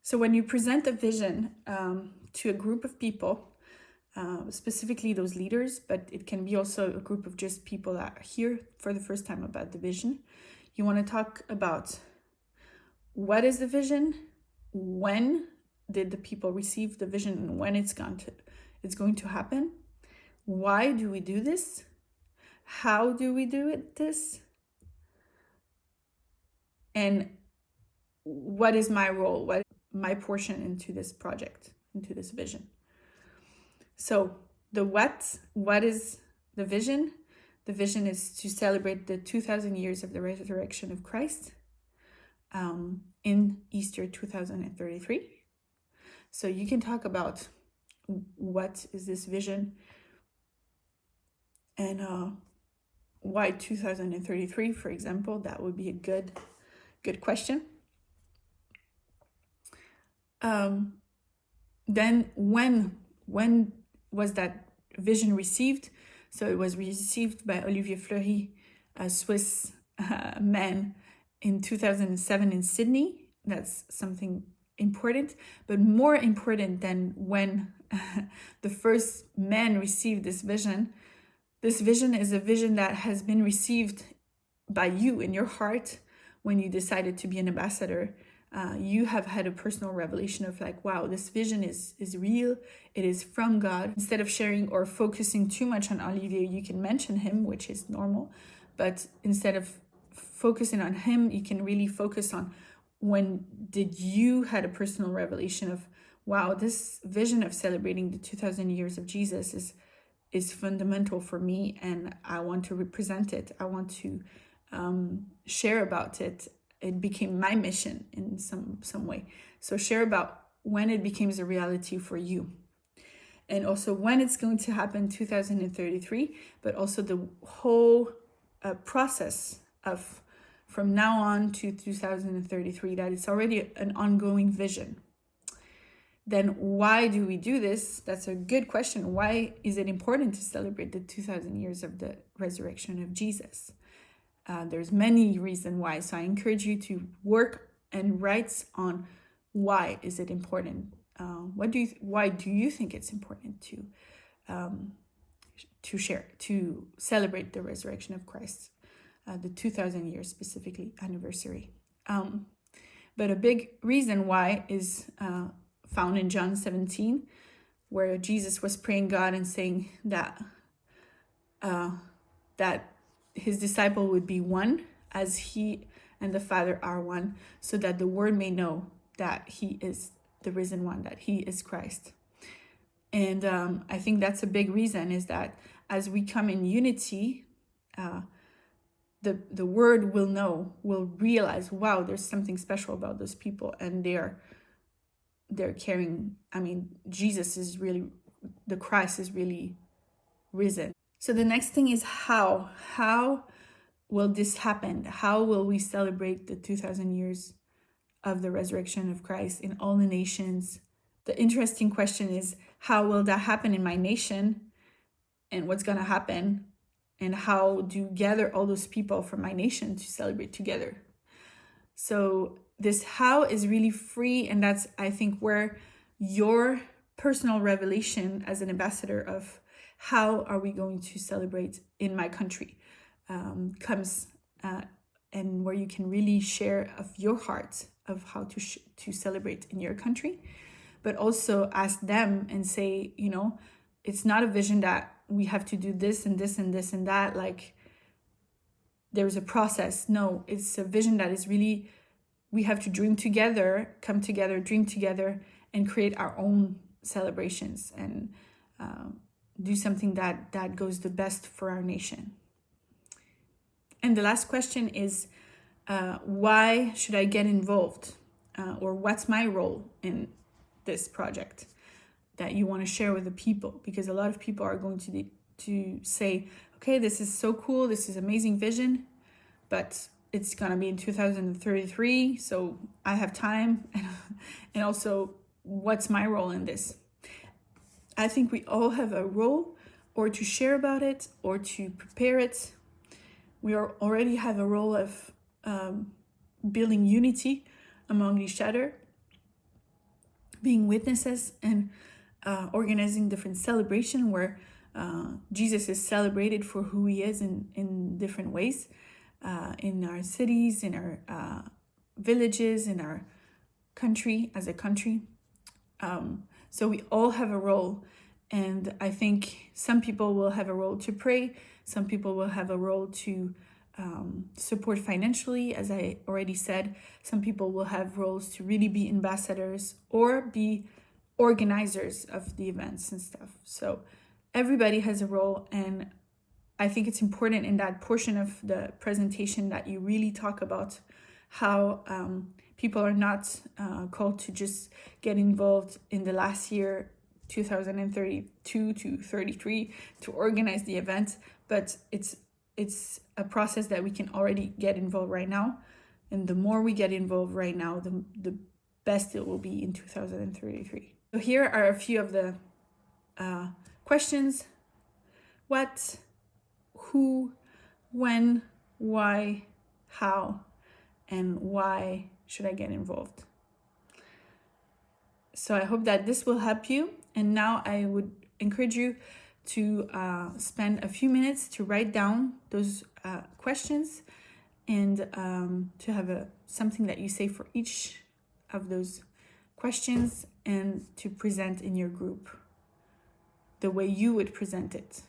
So when you present a vision to a group of people, specifically those leaders, but it can be also a group of just people that hear for the first time about the vision, you want to talk about what is the vision, when did the people receive the vision, and when it's going to happen. Why do we do this? How do we do this? And what is my role? What is my portion into this project, into this vision? So the what is the vision? The vision is to celebrate the 2,000 years of the resurrection of Christ in Easter 2033. So you can talk about what is this vision and why 2033, for example. That would be a good question. Then when was that vision received? So it was received by Olivier Fleury, a Swiss man, in 2007 in Sydney. That's something important, but more important than when the first man received this vision is a vision that has been received by you in your heart when you decided to be an ambassador. You have had a personal revelation of like, wow, this vision is real. It is from God. Instead of sharing or focusing too much on Olivier, you can mention him, which is normal. But instead of focusing on him, you can really focus on when did you had a personal revelation of, wow, this vision of celebrating the 2,000 years of Jesus is fundamental for me, and I want to represent it. I want to share about it. It became my mission in some way. So share about when it becomes a reality for you. And also when it's going to happen, 2033, but also the whole process of from now on to 2033, that it's already an ongoing vision. Then why do we do this? That's a good question. Why is it important to celebrate the 2,000 years of the resurrection of Jesus? There's many reasons why. So I encourage you to work and write on why is it important. Why do you think it's important to share, to celebrate the resurrection of Christ, the 2,000 years specifically anniversary. But a big reason why is found in John 17, where Jesus was praying God and saying that his disciple would be one as he and the Father are one, so that the world may know that he is the risen one, that he is Christ. And I think that's a big reason, is that as we come in unity, the world will realize, wow, there's something special about those people, and they're carrying, Jesus is really, the Christ is really risen. So the next thing is how will this happen? How will we celebrate the 2,000 years of the resurrection of Christ in all the nations? The interesting question is, how will that happen in my nation? And what's going to happen? And how do you gather all those people from my nation to celebrate together? So this how is really free, and that's, I think, where your personal revelation as an ambassador of how are we going to celebrate in my country comes, and where you can really share of your heart of how to celebrate in your country, but also ask them and say, it's not a vision that we have to do this and this and this and that, like there's a process. No, it's a vision that is really, we have to dream together, come together, dream together, and create our own celebrations and do something that goes the best for our nation. And the last question is, why should I get involved? Or what's my role in this project that you want to share with the people? Because a lot of people are going to say, okay, this is so cool, this is amazing vision, but it's going to be in 2033, so I have time. And also, what's my role in this? I think we all have a role, or to share about it, or to prepare it. We already have a role of building unity among each other. being witnesses and organizing different celebration where Jesus is celebrated for who he is in different ways, in our cities, in our villages, in our country, as a country. So we all have a role, and I think some people will have a role to pray, some people will have a role to support financially, as I already said. Some people will have roles to really be ambassadors or be organizers of the events and stuff. So everybody has a role, and I think it's important in that portion of the presentation that you really talk about how people are not called to just get involved in the last year, 2032 to 33, to organize the event, but it's a process that we can already get involved right now. And the more we get involved right now, the best it will be in 2033. So here are a few of the questions. What, who, when, why, how, and why should I get involved? So I hope that this will help you. And now I would encourage you to spend a few minutes to write down those questions and to have something that you say for each of those questions and to present in your group the way you would present it.